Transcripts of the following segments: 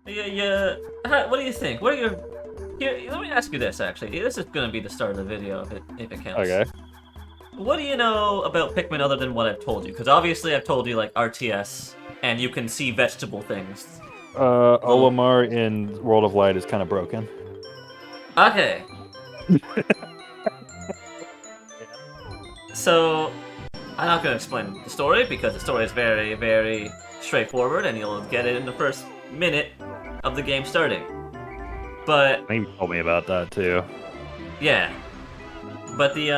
Yeah. What do you think? What are your... Here, let me ask you this, actually. This is gonna be the start of the video, if it counts. Okay. What do you know about Pikmin other than what I've told you? Because obviously I've told you, like, RTS, and you can see vegetable things. Little... Olimar in World of Light is kind of broken. Okay. So, I'm not gonna explain the story, because the story is very, very straightforward, and you'll get it in the first minute of the game starting. But... I think you told me about that, too. Yeah. But the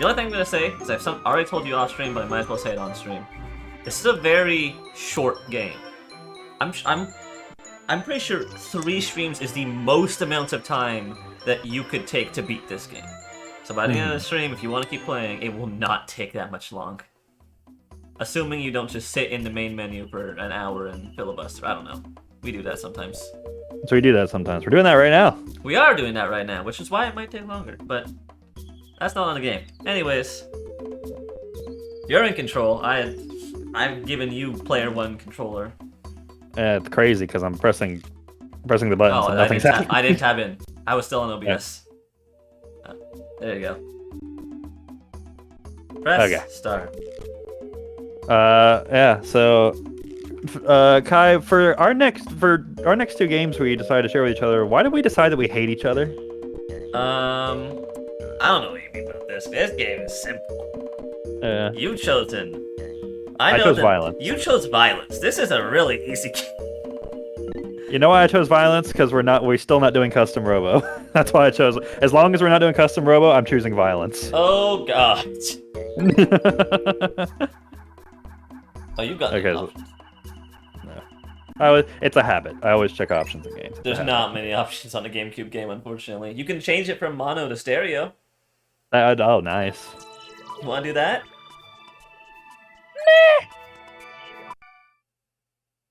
only thing I'm gonna say is I've already told you off stream, but I might as well say it on stream. This is a very short game. I'm pretty sure 3 streams is the most amount of time that you could take to beat this game. So by the end of the stream, if you want to keep playing, it will not take that much long. Assuming you don't just sit in the main menu for an hour and filibuster. I don't know. We do that sometimes. So we do that sometimes. We're doing that right now. We are doing that right now, which is why it might take longer, but that's not on the game. Anyways, you're in control. I've given you player 1 controller. It's crazy because I'm pressing the buttons and nothing's happening. I didn't tab in. I was still on OBS. Yeah. There you go. Press start. Yeah. So, Kai, for our next 2 games we decided to share with each other, why did we decide that we hate each other? I don't know what you mean about this. This game is simple. Yeah. You've chosen. I chose violence. You chose violence. This is a really easy game. You know why I chose violence? Because we're still not doing custom robo. That's why I chose. As long as we're not doing custom robo, I'm choosing violence. Oh god. Oh, you got okay. options. No. It's a habit. I always check options in games. There's not many options on a GameCube game, unfortunately. You can change it from mono to stereo. Oh, nice. You want to do that?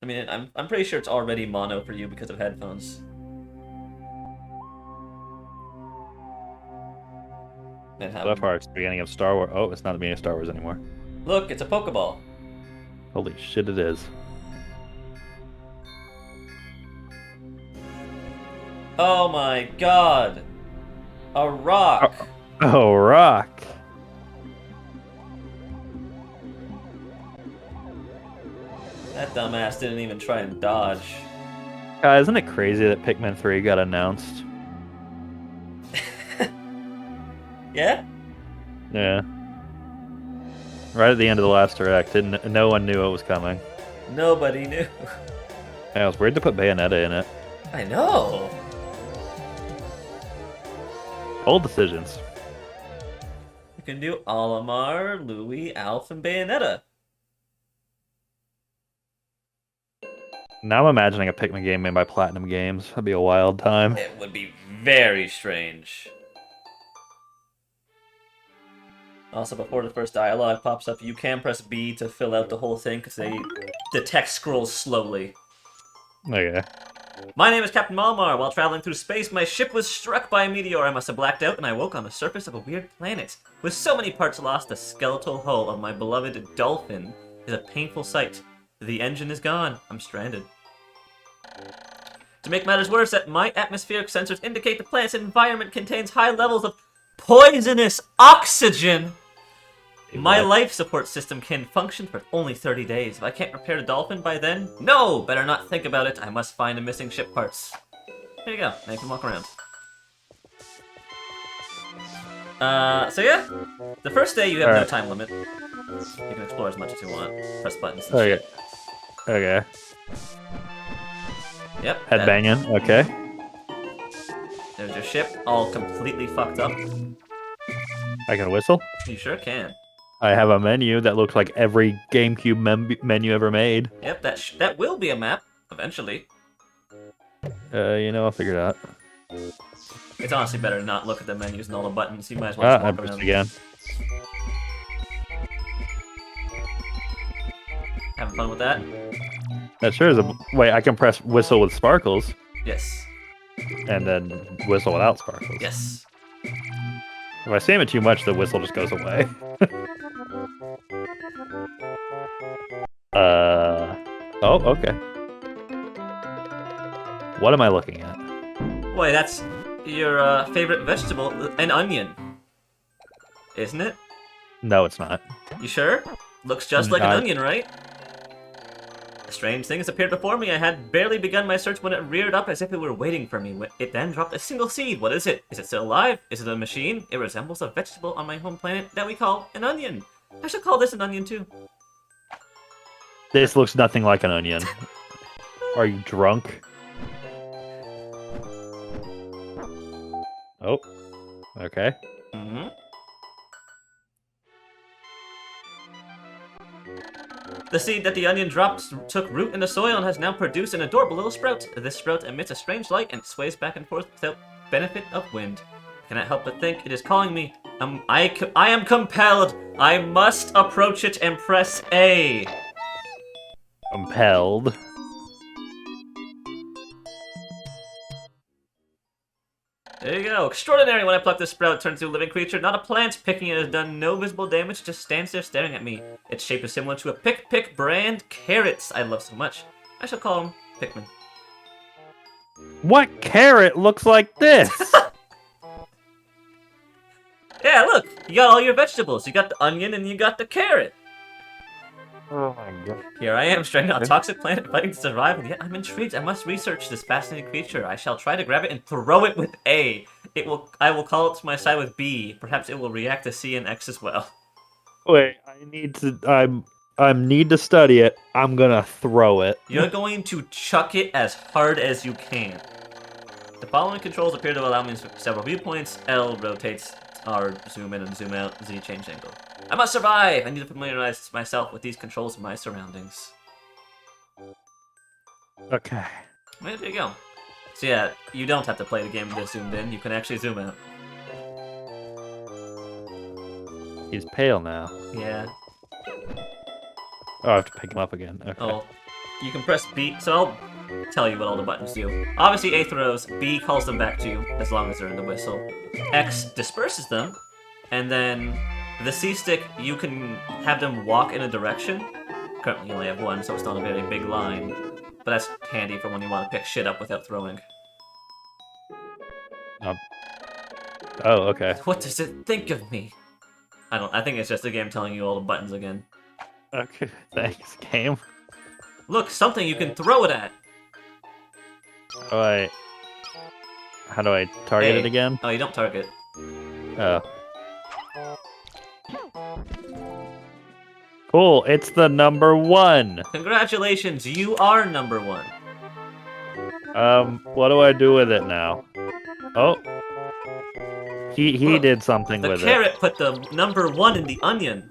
I mean, I'm pretty sure it's already mono for you because of headphones. So far, it's the beginning of Star Wars. Oh, it's not the beginning of Star Wars anymore. Look, it's a Pokeball. Holy shit, it is. Oh my god! A rock! Oh, rock! That dumbass didn't even try and dodge. Isn't it crazy that Pikmin 3 got announced? Yeah? Yeah. Right at the end of the last direct, no one knew it was coming. Nobody knew. Yeah, it was weird to put Bayonetta in it. I know. Old decisions. You can do Olimar, Louie, Alf, and Bayonetta. Now I'm imagining a Pikmin game made by Platinum Games. That'd be a wild time. It would be very strange. Also, before the first dialogue pops up, you can press B to fill out the whole thing, because the text scrolls slowly. Okay. My name is Captain Malmar. While traveling through space, my ship was struck by a meteor. I must have blacked out, and I woke on the surface of a weird planet. With so many parts lost, the skeletal hull of my beloved dolphin is a painful sight. The engine is gone. I'm stranded. To make matters worse, my atmospheric sensors indicate the planet's environment contains high levels of poisonous oxygen. My life support system can function for only 30 days. If I can't repair the dolphin by then, no! Better not think about it. I must find the missing ship parts. There you go. Now you can walk around. So yeah. The first day you have no time limit. You can explore as much as you want. Press buttons and shit. Okay. Yep. Headbanging. Okay. There's your ship, all completely fucked up. I can whistle? You sure can. I have a menu that looks like every GameCube menu ever made. Yep, that will be a map, eventually. I'll figure it out. It's honestly better to not look at the menus and all the buttons. You might as well just walk around. Again. Having fun with that? That sure is a... Wait, I can press whistle with sparkles. Yes. And then whistle without sparkles. Yes. If I spam it too much, the whistle just goes away. Oh, okay. What am I looking at? Boy, that's your favorite vegetable, an onion. Isn't it? No, it's not. You sure? Looks just like an I- onion, right? A strange thing has appeared before me. I had barely begun my search when it reared up as if it were waiting for me. It then dropped a single seed. What is it? Is it still alive? Is it a machine? It resembles a vegetable on my home planet that we call an onion. I should call this an onion too. This looks nothing like an onion. Are you drunk? Oh. Okay. Mm-hmm. The seed that the onion dropped took root in the soil and has now produced an adorable little sprout. This sprout emits a strange light and sways back and forth without benefit of wind. I cannot help but think it is calling me. I am compelled. I must approach it and press A. Compelled. There you go. Extraordinary. When I pluck this sprout, it turns into a living creature. Not a plant. Picking it has done no visible damage. Just stands there staring at me. Its shape is similar to a pick brand carrots I love so much. I shall call him Pikmin. What carrot looks like this? Yeah, look. You got all your vegetables. You got the onion and you got the carrot. Oh my god. Here I am, stranded on a toxic planet fighting to survive, and yet I'm intrigued. I must research this fascinating creature. I shall try to grab it and throw it with A. I will call it to my side with B. Perhaps it will react to C and X as well. Wait, I need to study it. I'm gonna throw it. You're going to chuck it as hard as you can. The following controls appear to allow me several viewpoints. L rotates, R zoom in and zoom out, Z change angle. I must survive! I need to familiarize myself with these controls of my surroundings. Okay. Well, there you go. So yeah, you don't have to play the game this zoomed in. You can actually zoom out. He's pale now. Yeah. Oh, I have to pick him up again. Okay. Oh, you can press B. So I'll tell you what all the buttons do. Obviously, A throws. B calls them back to you as long as they're in the whistle. X disperses them, and then the C stick, you can have them walk in a direction. Currently, you only have one, so it's not a very big line. But that's handy for when you want to pick shit up without throwing. Oh, okay. What does it think of me? I think it's just the game telling you all the buttons again. Okay, thanks, game. Look, something you can throw it at. Alright. How do I target A. it again? Oh, you don't target. Oh. Cool, it's the number 1. Congratulations, you are number 1. What do I do with it now? Oh. He Look, did something with The it. carrot put the number 1 in the onion.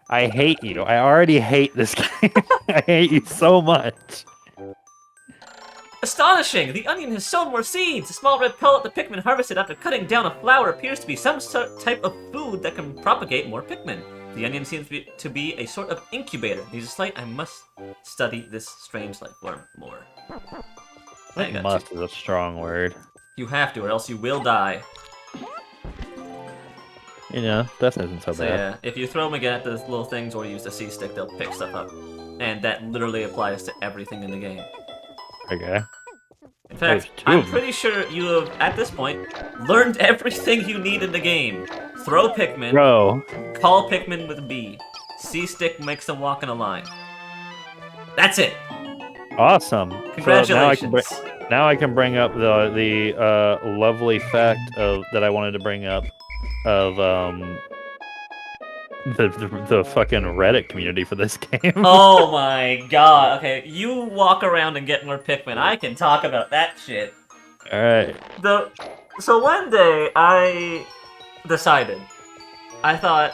I hate you. I already hate this game. I hate you so much. Astonishing! The onion has sown more seeds! A small red pellet the Pikmin harvested after cutting down a flower appears to be some type of food that can propagate more Pikmin. The onion seems to be a sort of incubator. Needs a slight. I must study this strange life form more. I think must is a strong word. You have to, or else you will die. You know, that isn't so So bad. yeah, if you throw them again at the little things or use the C stick, they'll pick stuff up. And that literally applies to everything in the game. Okay. In fact, I'm pretty sure you have, at this point, learned everything you need in the game. Throw Pikmin, Bro. call Pikmin with B. C-stick makes them walk in a line. That's it! Awesome. Congratulations. So now I can bring up the lovely fact of that I wanted to bring up of the fucking Reddit community for this game. Oh my god. Okay, you walk around and get more Pikmin. I can talk about that shit. Alright. So one day, I decided. I thought,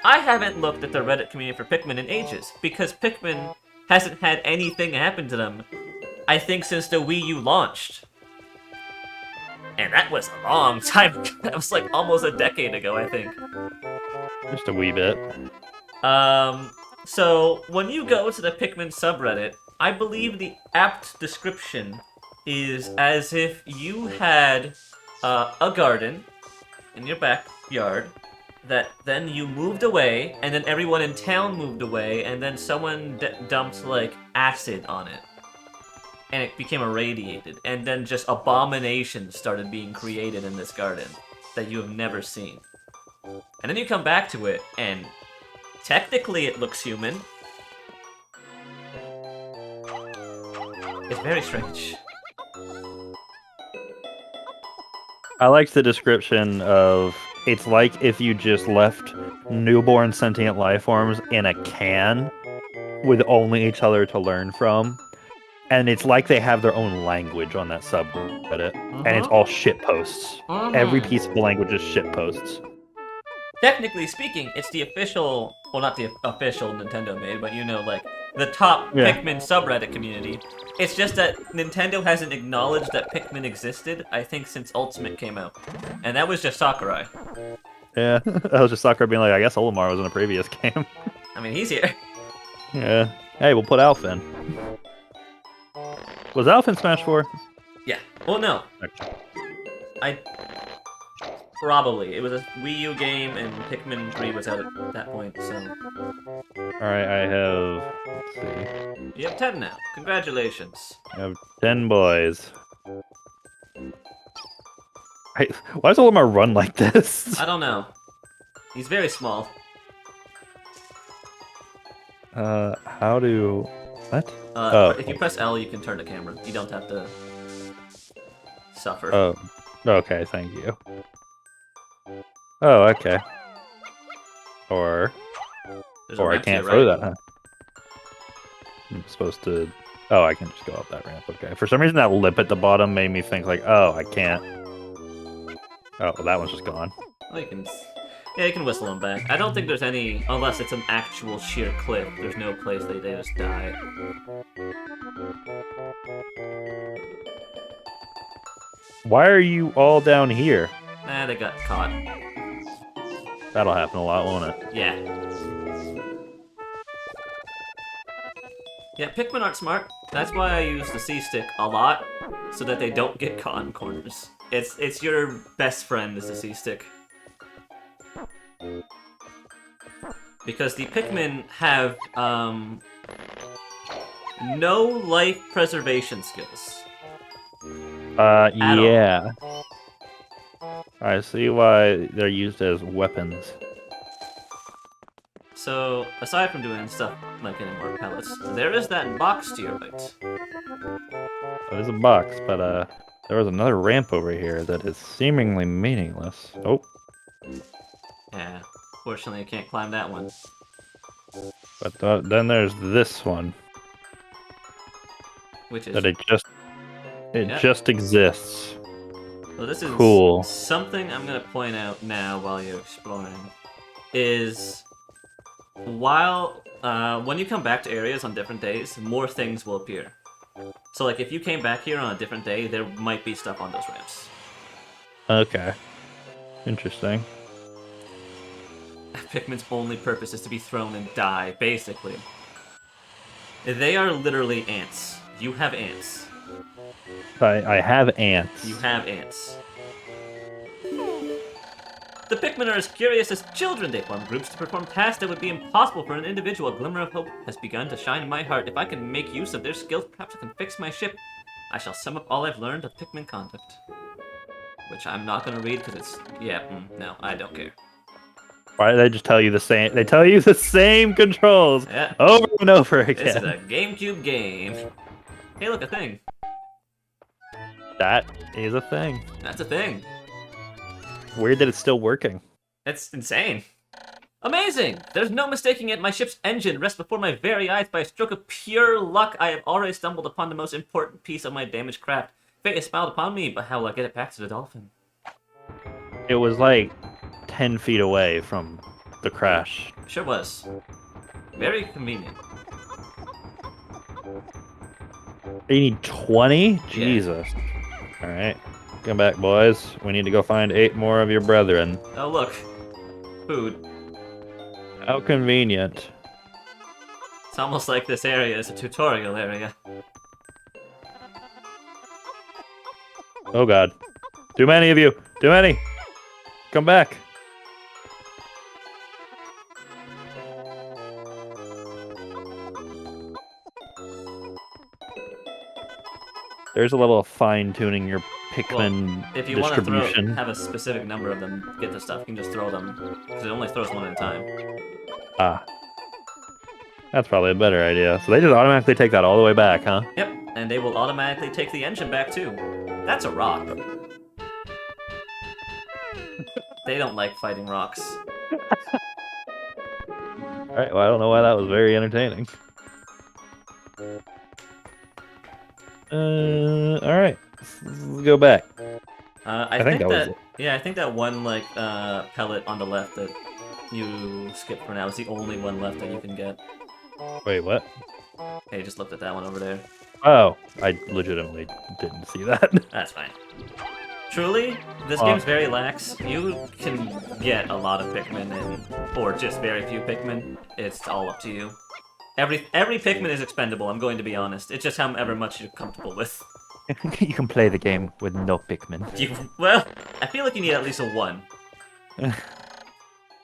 I haven't looked at the Reddit community for Pikmin in ages, because Pikmin hasn't had anything happen to them, I think, since the Wii U launched. And that was a long time ago. That was like almost a decade ago, I think. Just a wee bit. So when you go to the Pikmin subreddit, I believe the apt description is as if you had a garden in your backyard that then you moved away, and then everyone in town moved away, and then someone dumped like acid on it. and it became irradiated, and then just abominations started being created in this garden that you have never seen. And then you come back to it, and technically it looks human. It's very strange. I liked the description of it's like if you just left newborn sentient life forms in a can with only each other to learn from. And it's like they have their own language on that subreddit. And it's all shit posts. Every piece of the language is shit posts. Technically speaking, it's the official, well, not the official Nintendo made, but you know, like, the top Pikmin subreddit community. It's just that Nintendo hasn't acknowledged that Pikmin existed, I think, since Ultimate came out. And that was just Sakurai. Yeah, that was just Sakurai being like, I guess Olimar was in a previous game. I mean, he's here. Yeah. Hey, we'll put Alpha in. Was Alpha in Smash 4? Yeah. Well, no. Okay. Probably. It was a Wii U game, and Pikmin 3 was out at that point, so... Alright, I have... Let's see. You have 10 now. Congratulations. I have 10 boys. Why does Olimar run like this? I don't know. He's very small. How do... What? If you press L, you can turn the camera. You don't have to suffer. Oh, okay, thank you. Oh, okay. Or I can't throw that, huh? I'm supposed to... Oh, I can just go up that ramp, okay. For some reason, that lip at the bottom made me think, like, oh, I can't. Oh, well, that one's just gone. Well, you can... Yeah, you can whistle them back. I don't think there's any... Unless it's an actual sheer cliff, there's no place they just die. Why are you all down here? Nah, they got caught. That'll happen a lot, won't it? Yeah. Yeah, Pikmin aren't smart. That's why I use the C-stick a lot, so that they don't get caught in corners. It's your best friend is the C-stick. Because the Pikmin have, no life preservation skills. Yeah. I see why they're used as weapons. So, aside from doing stuff like getting more pellets, there is that box to your right. There's a box, but there was another ramp over here that is seemingly meaningless. Oh. Yeah, fortunately I can't climb that one. But then there's this one. Which is... That it just exists. Well, this is cool. Something I'm going to point out now while you're exploring is while when you come back to areas on different days, more things will appear. So, like, if you came back here on a different day, there might be stuff on those ramps. Okay. Interesting. Pikmin's only purpose is to be thrown and die, basically. They are literally ants. You have ants. I have ants. You have ants. The Pikmin are as curious as children. They form groups to perform tasks that would be impossible for an individual. A glimmer of hope has begun to shine in my heart. If I can make use of their skills, perhaps I can fix my ship. I shall sum up all I've learned of Pikmin conduct. Which I'm not going to read because it's... Yeah, no, I don't care. Why do they just tell you the same? They tell you the same controls over and over again. This is a GameCube game. Hey, look, a thing. That is a thing. That's a thing. Weird that it's still working. It's insane. Amazing! There's no mistaking it. My ship's engine rests before my very eyes. By a stroke of pure luck, I have already stumbled upon the most important piece of my damaged craft. Fate has smiled upon me, but how will I get it back to the dolphin? It was like 10 feet away from the crash. Sure was. Very convenient. You need 20? Jesus. Alright. Come back, boys. We need to go find 8 more of your brethren. Oh, look. Food. How convenient. It's almost like this area is a tutorial area. Oh god. Too many of you! Too many! Come back! There's a level of fine-tuning your Well, Pikmin if you want to distribution. have a specific number of them get the stuff, you can just throw them. Because it only throws one at a time. Ah, that's probably a better idea. So they just automatically take that all the way back, huh? Yep, and they will automatically take the engine back too. That's a rock. They don't like fighting rocks. Alright, well, I don't know why that was very entertaining. Alright. Let's go back. I think think that was that, it. yeah, I think that one, like, pellet on the left that you skipped for now is the only one left that you can get. Wait, what? Hey, just looked at that one over there. Oh, I legitimately didn't see that. That's fine. Truly, this game's very lax. You can get a lot of Pikmin or just very few Pikmin. It's all up to you. Every Pikmin is expendable, I'm going to be honest. It's just however much you're comfortable with. You can play the game with no Pikmin. Well, I feel like you need at least a 1.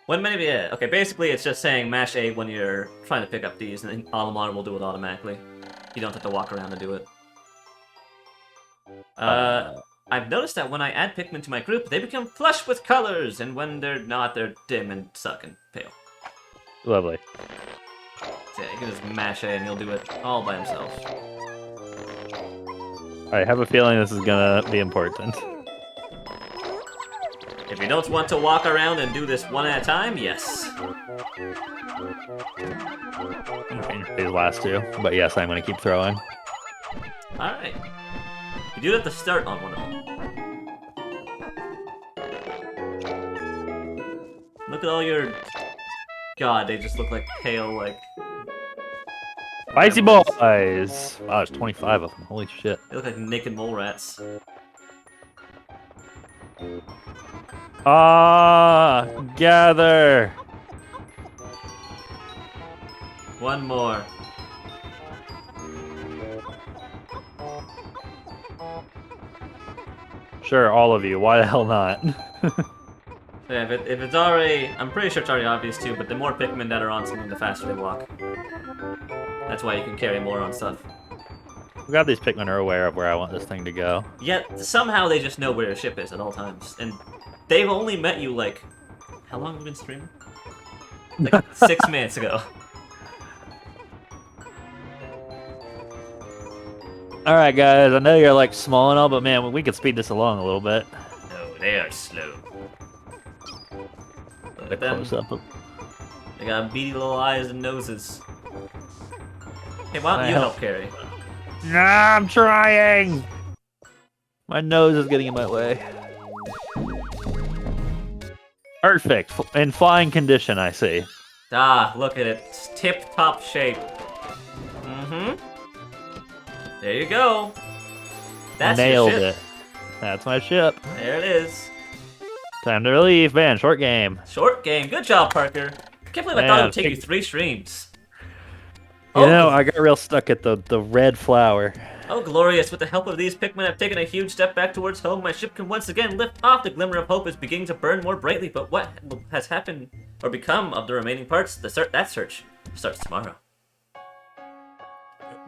One maybe, yeah. Okay, basically it's just saying mash A when you're trying to pick up these, and then Olimar will do it automatically. You don't have to walk around to do it. I've noticed that when I add Pikmin to my group, they become flush with colors, and when they're not, they're dim and suck and pale. Lovely. So yeah, you can just mash A and he'll do it all by himself. I have a feeling this is gonna be important. If you don't want to walk around and do this one at a time, yes. Okay, these last two, but yes, I'm gonna keep throwing. Alright. You do have to start on one of them. Look at all your... God, they just look like pale, like... Spicy boys! Wow, there's 25 of them. Holy shit. They look like naked mole rats. Ah, gather! One more. Sure, all of you. Why the hell not? Yeah, if it's already... I'm pretty sure it's already obvious too, but the more Pikmin that are on something, the faster they walk. That's why you can carry more on stuff. I'm glad these Pikmin are aware of where I want this thing to go. Yet, somehow they just know where your ship is at all times. And they've only met you, like... How long have we been streaming? Like, 6 minutes ago. Alright guys, I know you're like small and all, but man, we could speed this along a little bit. No, they are slow. Look at them. Close up. They got beady little eyes and noses. Hey, why don't you help carry? Nah, I'm trying! My nose is getting in my way. Perfect. In flying condition, I see. Ah, look at it. It's tip-top shape. Mm-hmm. There you go. That's Nailed your ship. it. That's my ship. There it is. Time to leave, man. Short game. Short game. Good job, Parker. I can't believe I thought it would take you 3 streams. You know, I got real stuck at the red flower. Oh, glorious. With the help of these Pikmin, I've taken a huge step back towards home. My ship can once again lift off. The glimmer of hope is beginning to burn more brightly. But what has happened or become of the remaining parts? That search starts tomorrow.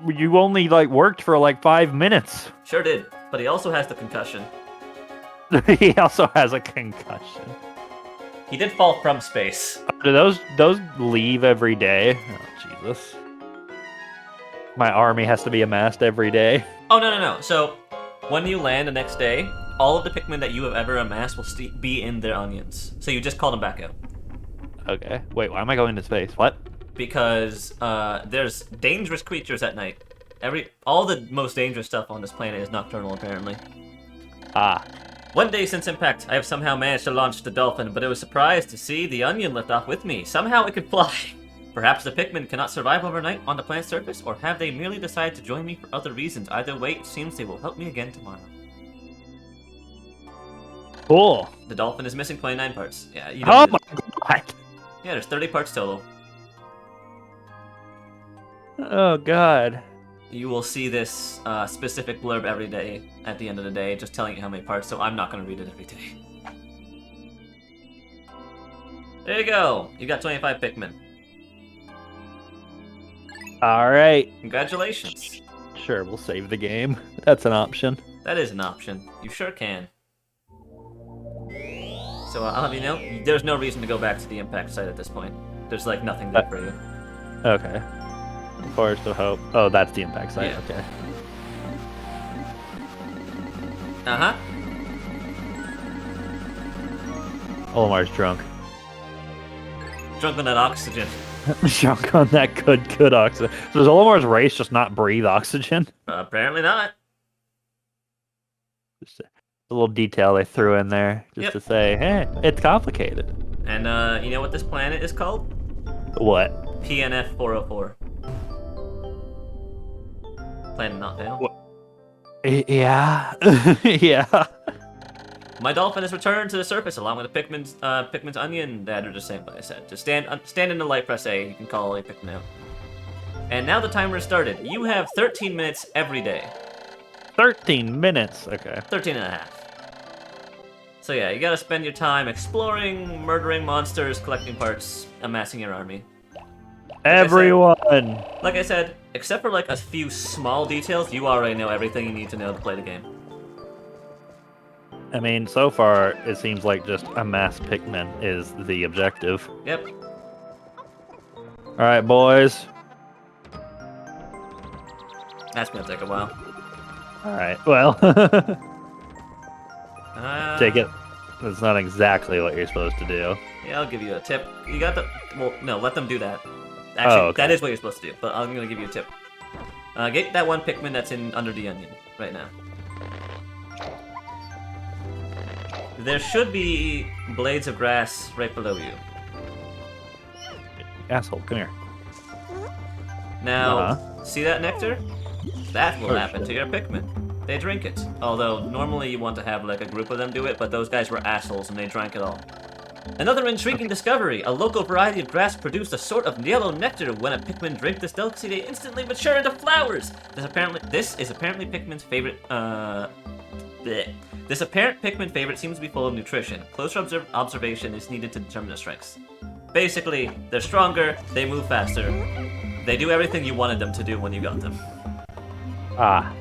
You only, like, worked for, like, 5 minutes. Sure did. But he also has the concussion. He also has a concussion. He did fall from space. Do those leave every day? Oh, Jesus. My army has to be amassed every day. Oh, no. So, when you land the next day, all of the Pikmin that you have ever amassed will be in their onions. So you just call them back out. Okay. Wait, why am I going into space? What? Because there's dangerous creatures at night. All the most dangerous stuff on this planet is nocturnal, apparently. Ah. One day since impact, I have somehow managed to launch the Dolphin, but I was surprised to see the Onion lift off with me. Somehow it could fly. Perhaps the Pikmin cannot survive overnight on the planet's surface, or have they merely decided to join me for other reasons? Either way, it seems they will help me again tomorrow. Cool. The Dolphin is missing 29 parts. Yeah, you Oh don't my god. Yeah, there's 30 parts total. Oh god. You will see this specific blurb every day at the end of the day, just telling you how many parts, so I'm not going to read it every day. There you go. You got 25 Pikmin. Alright. Congratulations. Sure, we'll save the game. That's an option. That is an option. You sure can. So I'll have you know, there's no reason to go back to the impact site at this point. There's like nothing there for you. Okay. Forest of Hope. Oh, that's the impact site. Yeah. Okay. Uh-huh. Olamar's drunk. Drunk on that oxygen. Drunk on that good oxygen. So does Olamar's race just not breathe oxygen? Apparently not. Just a little detail they threw in there just to say, hey, it's complicated. And you know what this planet is called? What? PNF 404. Planet not down. What? Yeah. Yeah. My dolphin has returned to the surface along with the Pikmin's onion that are the same, like I said. Just stand in the light, press A, you can call a Pikmin out. And now the timer is started. You have 13 minutes every day. 13 minutes. Okay. 13 and a half. So yeah, you gotta spend your time exploring, murdering monsters, collecting parts, amassing your army. Everyone! Like I said, except for like a few small details, you already know everything you need to know to play the game. I mean, so far, it seems like just amass Pikmin is the objective. Yep. Alright, boys. That's gonna take a while. Alright, well. Take it. That's not exactly what you're supposed to do. Yeah, I'll give you a tip. You got the... Well, no, let them do that. Actually, okay. That is what you're supposed to do, but I'm gonna give you a tip. Get that one Pikmin that's under the onion right now. There should be blades of grass right below you. Asshole, come here. Now, see that nectar? That will Oh, happen shit. to your Pikmin. They drink it. Although, normally you want to have like a group of them do it, but those guys were assholes and they drank it all. Another intriguing discovery! A local variety of grass produced a sort of yellow nectar. When a Pikmin drink this delicacy, they instantly mature into flowers! This is apparently Pikmin's favorite, bleh. This apparent Pikmin favorite seems to be full of nutrition. Closer observation is needed to determine their strengths. Basically, they're stronger, they move faster. They do everything you wanted them to do when you got them. Ah.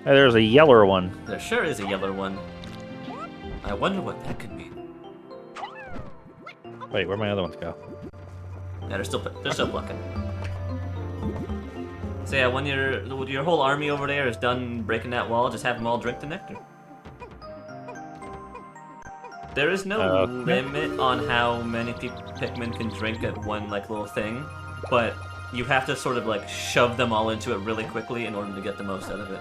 Hey, there's a yeller one. There sure is a yellow one. I wonder what that could mean. Wait, where'd my other ones go? Yeah, they're still plucking. So yeah, when your whole army over there is done breaking that wall, just have them all drink the nectar. There is no limit on how many Pikmin can drink at one like little thing, but you have to sort of like shove them all into it really quickly in order to get the most out of it.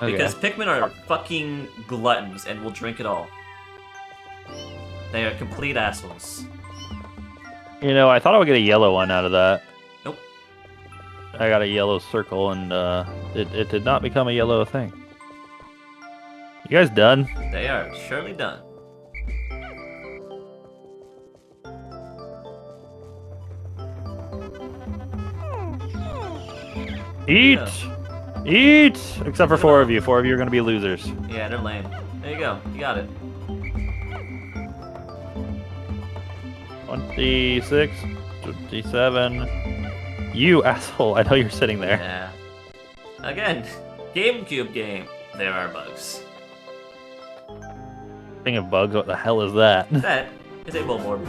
Okay. Because Pikmin are fucking gluttons and will drink it all. They are complete assholes. You know, I thought I would get a yellow one out of that. Nope. I got a yellow circle, and it did not become a yellow thing. You guys done? They are surely done. Eat! Yeah. Eat! Except for 4 of you. 4 of you are going to be losers. Yeah, they're lame. There you go. You got it. 26, 27. You asshole! I know you're sitting there. Yeah. Again, GameCube game. There are bugs. Thing of bugs, what the hell is that? That is a billboard.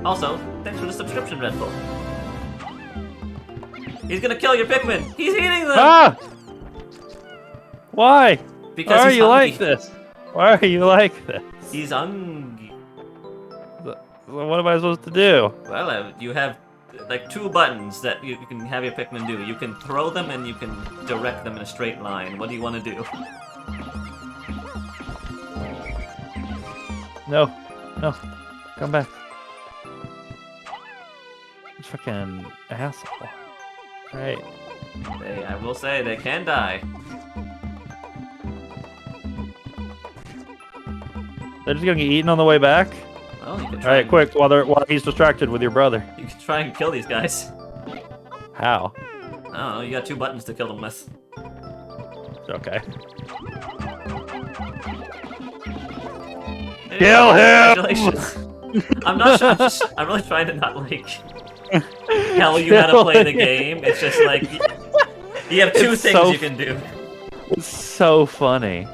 Also, thanks for the subscription, Red Bull. He's gonna kill your Pikmin! He's eating them! Ah! Why? Because Why are he's you hungry. like this? Why are you like this? He's hungry. What am I supposed to do? Well, you have like 2 buttons that you can have your Pikmin do. You can throw them and you can direct them in a straight line. What do you want to do? No. No. Come back. Fucking asshole. Right. I will say, they can die. They're just gonna get eaten on the way back? Well, you can try. Alright, and- quick, while he's distracted with your brother. You can try and kill these guys. How? I don't know, you got 2 buttons to kill them with. Okay. There you Kill go. him! Congratulations. I'm really trying to not like tell you how to play the game. It's just like You have two It's things so you can do. It's so funny.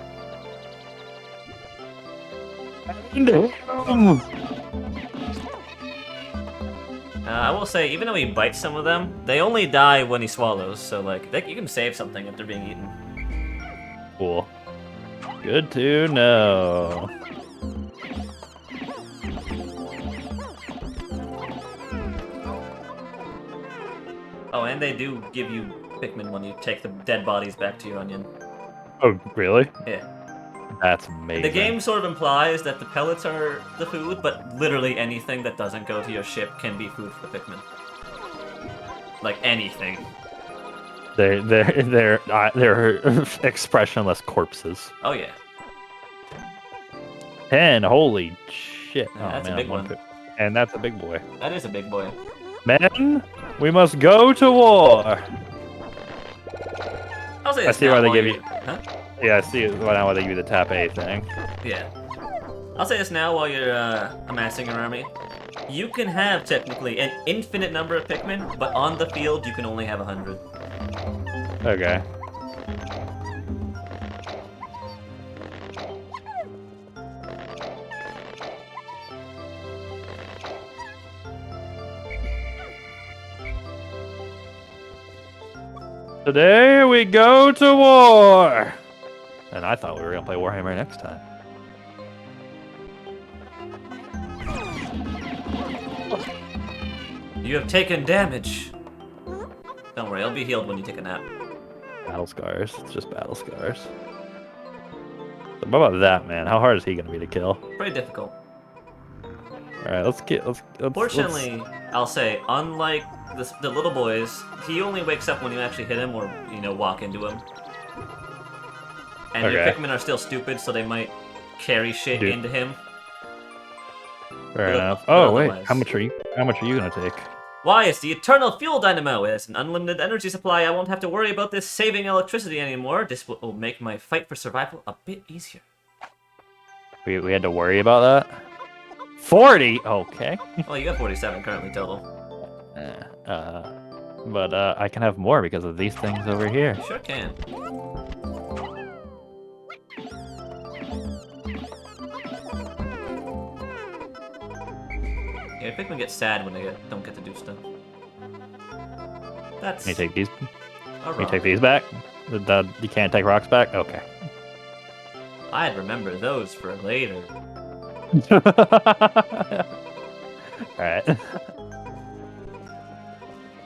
I will say, even though he bites some of them, they only die when he swallows. So like, you can save something if they're being eaten. Cool. Good to know. Oh, and they do give you Pikmin when you take the dead bodies back to your onion. Oh, really? Yeah. That's amazing. The game sort of implies that the pellets are the food, but literally anything that doesn't go to your ship can be food for the Pikmin. Like anything. They're expressionless corpses. Oh yeah. 10. Holy shit! Oh, That's a man, big one. And that's a big boy. That is a big boy. Men, we must go to war. I'll say I this see now why they while give you're- you. Huh? Yeah, I see now why they give you the tap A thing. Yeah. I'll say this now while you're amassing your army. You can have technically an infinite number of Pikmin, but on the field you can only have 100. Okay. Today we go to war! And I thought we were gonna play Warhammer next time. You have taken damage. Don't worry, I'll be healed when you take a nap. Battle scars. It's just battle scars. But what about that man? How hard is he gonna be to kill? Pretty difficult. Alright, let's Fortunately, I'll say, unlike the little boys, he only wakes up when you actually hit him or, walk into him. And your Okay. Pikmin are still stupid, so they might carry shit Dude. into him. fair but- enough. but Oh wait, otherwise- how much are you gonna take? Why, it's the Eternal Fuel Dynamo. It has an unlimited energy supply. I won't have to worry about this saving electricity anymore. This will make my fight for survival a bit easier. We had to worry about that? 40! Okay. Well, you got 47 currently total. But I can have more because of these things over here. You sure can. Yeah, Pikmin get sad when they don't get to do stuff. That's Can you take these? a Can you rock. take these back? You can't take rocks back? Okay. I'd remember those for later. Alright.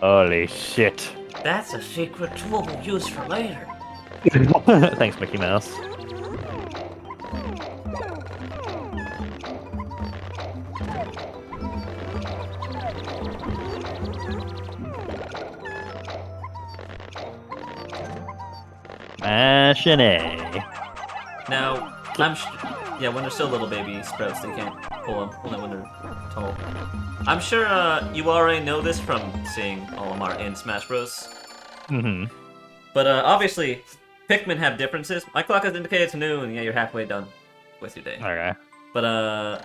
Holy shit. That's a secret tool we'll use for later. Thanks, Mickey Mouse. Mashing A. Now, yeah, when they're still little baby sprouts, they can't pull them only when they're tall. I'm sure you already know this from seeing Olimar in Smash Bros. Mm-hmm. But obviously, Pikmin have differences. My clock has indicated to noon. Yeah, you're halfway done with your day. Okay. But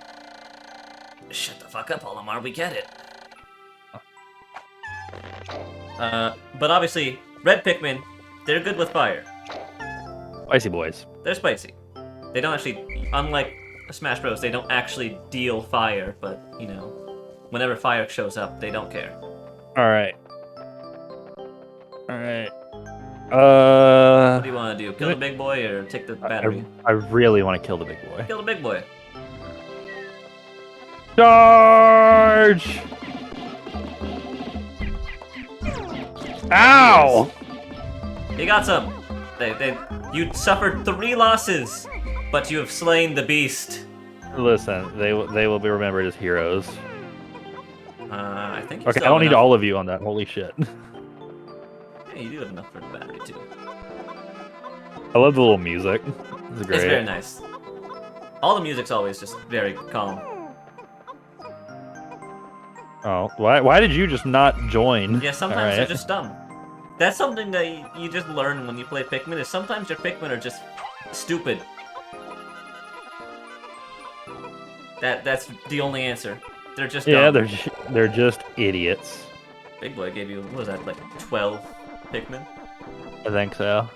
shut the fuck up, Olimar. We get it. But obviously, red Pikmin, they're good with fire. Spicy boys. They're spicy. They don't actually, unlike Smash Bros, they don't actually deal fire, but, whenever fire shows up, they don't care. Alright. Alright. What do you want to do? Kill the big boy or take the battery? I really want to kill the big boy. Kill the big boy. Charge! Ow! You got some. You suffered 3 losses, but you have slain the beast. Listen, they will be remembered as heroes. I think you Okay, still I don't have need enough. all of you on that. Holy shit. Yeah, you do have enough for the battery, too. I love the little music. It's great. It's very nice. All the music's always just very calm. Oh, why did you just not join? Yeah, sometimes Alright. they're just dumb. That's something that you just learn when you play Pikmin, is sometimes your Pikmin are just stupid. That's the only answer. They're just Yeah, dumb. they're just idiots. Big Boy gave you, what was that, like 12 Pikmin? I think so.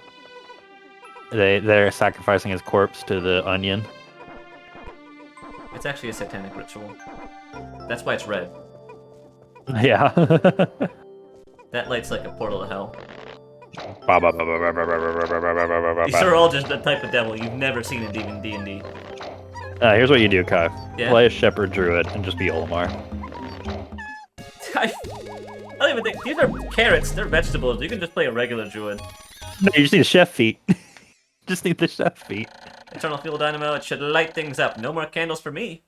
They're sacrificing his corpse to the onion. It's actually a satanic ritual. That's why it's red. Yeah. That light's like a portal to hell. Ba, ba, ba, ba, ba, ba, ba, ba, ba, ba, ba, ba, These ba. are all just the type of devil you've never seen in D&D. Here's what you do, Kai. Yeah? Play a shepherd druid and just be Olimar. I don't even think these are carrots. They're vegetables. You can just play a regular druid. No, you just need chef feet. Just need the chef feet. Eternal fuel dynamo. It should light things up. No more candles for me.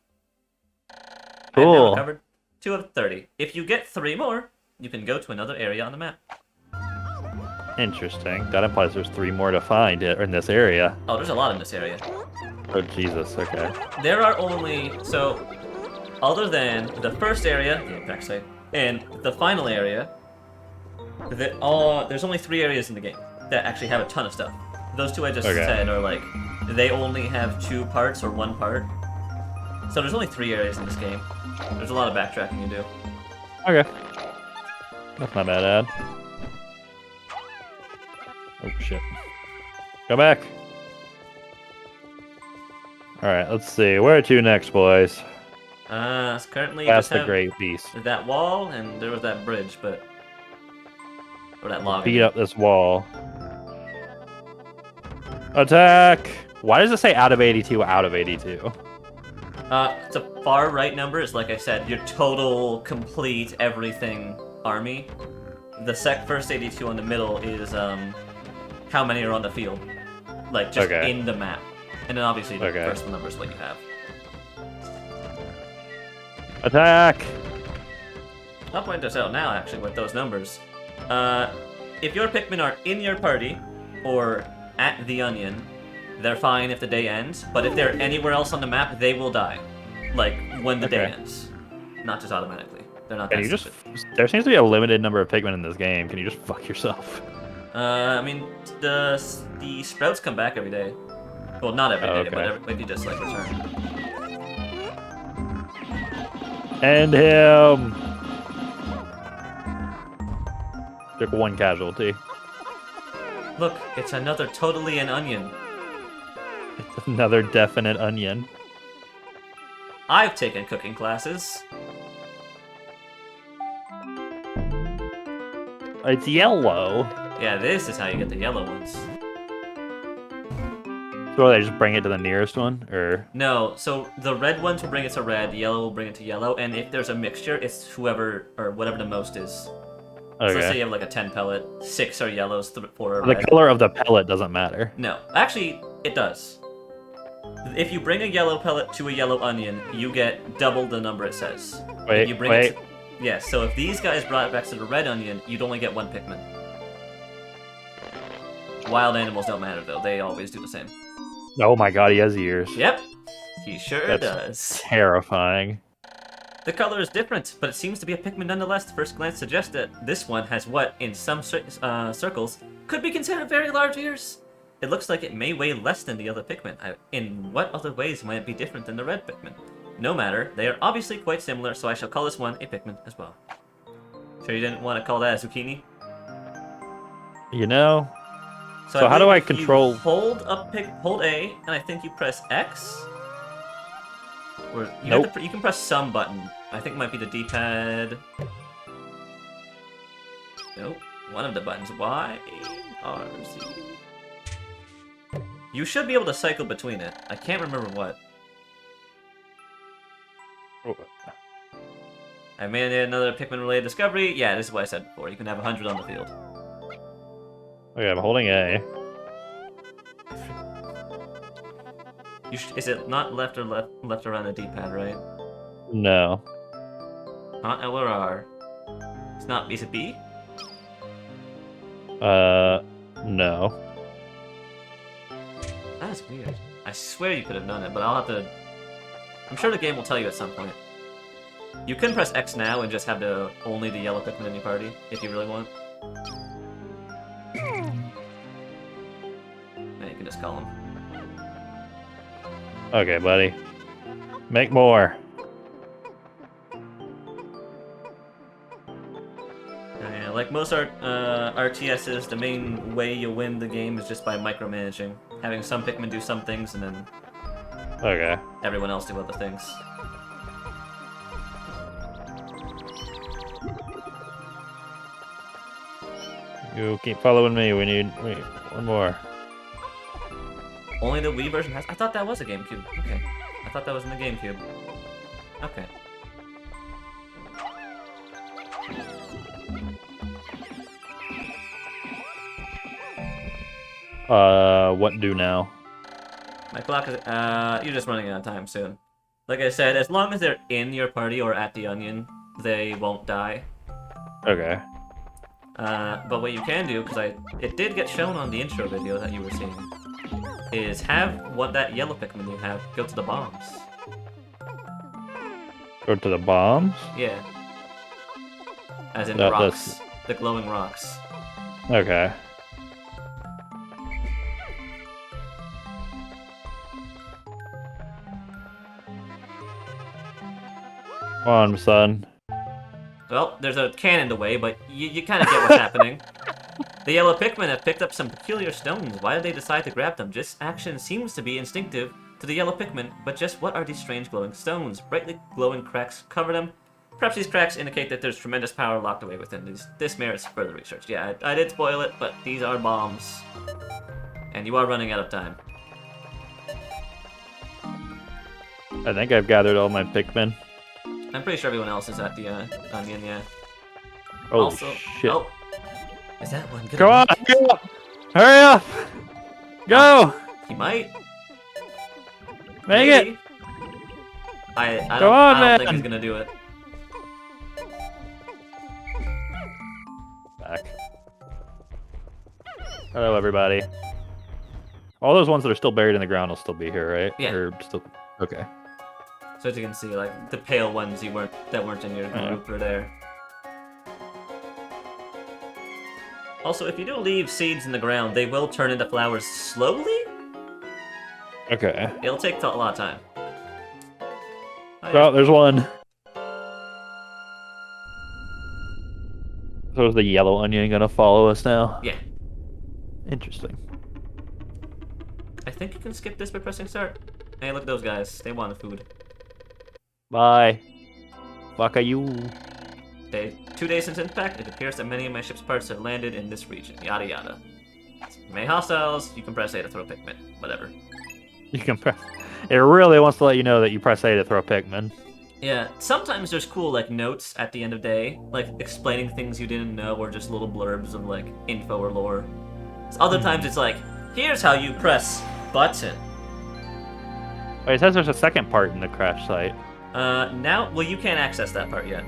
I've now Cool. recovered 2 of 30. If you get 3 more, you can go to another area on the map. Interesting. That implies there's 3 more to find in this area. Oh, there's a lot in this area. Oh, Jesus. Okay. There are only so, other than the first area, the impact site, and the final area, there's only 3 areas in the game that actually have a ton of stuff. Those 2 I just said are like, they only have 2 parts or 1 part. So there's only 3 areas in this game. There's a lot of backtracking you do. Okay. That's not bad, Ad. Oh, shit. Go back. Alright, let's see. Where to next, boys? Currently you Past just the have Great Beast. that wall, and there was that bridge, but... Or that log. Beat up this wall. Attack! Why does it say out of 82 out of 82? It's a far right number. It's like I said, your total, complete, everything army. The first 82 on the middle is how many are on the field, like just in the map, and then obviously the first number is what you have. Attack! I'll point this out now, actually, with those numbers. If your Pikmin are in your party or at the onion, they're fine if the day ends. But if they're anywhere else on the map, they will die, like when the day ends, not just automatically. They're not. Can you just? There seems to be a limited number of Pikmin in this game. Can you just fuck yourself? I mean, the sprouts come back every day. Well, not every day, but if you just like return. End him. Took 1 casualty. Look, it's another totally an onion. It's another definite onion. I've taken cooking classes. It's yellow. Yeah, this is how you get the yellow ones. So they just bring it to the nearest one, or? No, so the red ones will bring it to red, yellow will bring it to yellow, and if there's a mixture, it's whoever, or whatever the most is. Okay. So let's say you have like a 10 pellet, 6 are yellows, 4 are The red. color of the pellet doesn't matter. No, actually, it does. If you bring a yellow pellet to a yellow onion, you get double the number it says. Wait, if you bring it to, yes, so if these guys brought it back to the red onion, you'd only get 1 Pikmin. Wild animals don't matter, though. They always do the same. Oh my god, he has ears. Yep, he sure That's does. terrifying. The color is different, but it seems to be a Pikmin nonetheless. First glance suggests that this one has what, in some circles, could be considered very large ears. It looks like it may weigh less than the other Pikmin. In what other ways might it be different than the red Pikmin? No matter, they are obviously quite similar, so I shall call this one a Pikmin as well. Sure you didn't want to call that a zucchini? You know? So how do I if control... You hold A, and I think you press X? Or you you can press some button. I think it might be the D-pad. Nope. One of the buttons. Y, A, R, Z. You should be able to cycle between it. I can't remember what. Oh. I made another Pikmin-related discovery. Yeah, this is what I said before. You can have 100 on the field. Okay, I'm holding A. Is it not left or left around the D-pad, right? No. Not L or R. It's not. Is it B? No. That is weird. I swear you could have done it, but I'll have to... I'm sure the game will tell you at some point. You can press X now and just have only the yellow Pikmin in your party, if you really want. Now you can just call him. Okay, buddy. Make more. like most RTSs, the main way you win the game is just by micromanaging. Having some Pikmin do some things and then Okay. everyone else do other things. You keep following me. Wait, one more. Only the Wii version has... I thought that was a GameCube. Okay. I thought that was in the GameCube. Okay. What do now? My clock is... you're just running out of time soon. Like I said, as long as they're in your party or at the Onion, they won't die. Okay. But what you can do, because it did get shown on the intro video that you were seeing, is have what that yellow Pikmin you have go to the bombs. Go to the bombs? Yeah. As in That- rocks. The glowing rocks. Okay. Come on, son. Well, there's a can in the way, but you kind of get what's happening. The yellow Pikmin have picked up some peculiar stones. Why did they decide to grab them? This action seems to be instinctive to the yellow Pikmin, but just what are these strange glowing stones? Brightly glowing cracks cover them. Perhaps these cracks indicate that there's tremendous power locked away within these. This merits further research. Yeah, I did spoil it, but these are bombs. And you are running out of time. I think I've gathered all my Pikmin. I'm pretty sure everyone else is at the Onion, yeah. Holy Also, shit. oh, is that one gonna Come on! make it? Go! Hurry up! Go! He might. Make Maybe. it! I Come don't, on, I don't think man. he's gonna do it. Back. Hello, everybody. All those ones that are still buried in the ground will still be here, right? Yeah. Or still... Okay. So as you can see, like the pale ones that weren't in your group are there. Also, if you do leave seeds in the ground, they will turn into flowers slowly. Okay. It'll take a lot of time. Oh, yeah. Oh, there's one. So is the yellow onion gonna follow us now? Yeah. Interesting. I think you can skip this by pressing start. Hey, look at those guys. They want food. Bye. Fuck you. 2 days since impact, it appears that many of my ship's parts have landed in this region. Yada yada. May hostiles, you can press A to throw Pikmin. Whatever. You can press. It really wants to let you know that you press A to throw Pikmin. Yeah, sometimes there's cool, like, notes at the end of day, like, explaining things you didn't know, or just little blurbs of, like, info or lore. Other times it's like, here's how you press button. Wait, it says there's a second part in the crash site. Now, well, you can't access that part yet.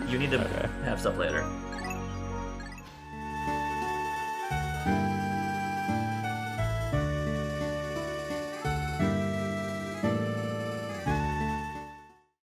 You need to Okay. have stuff later.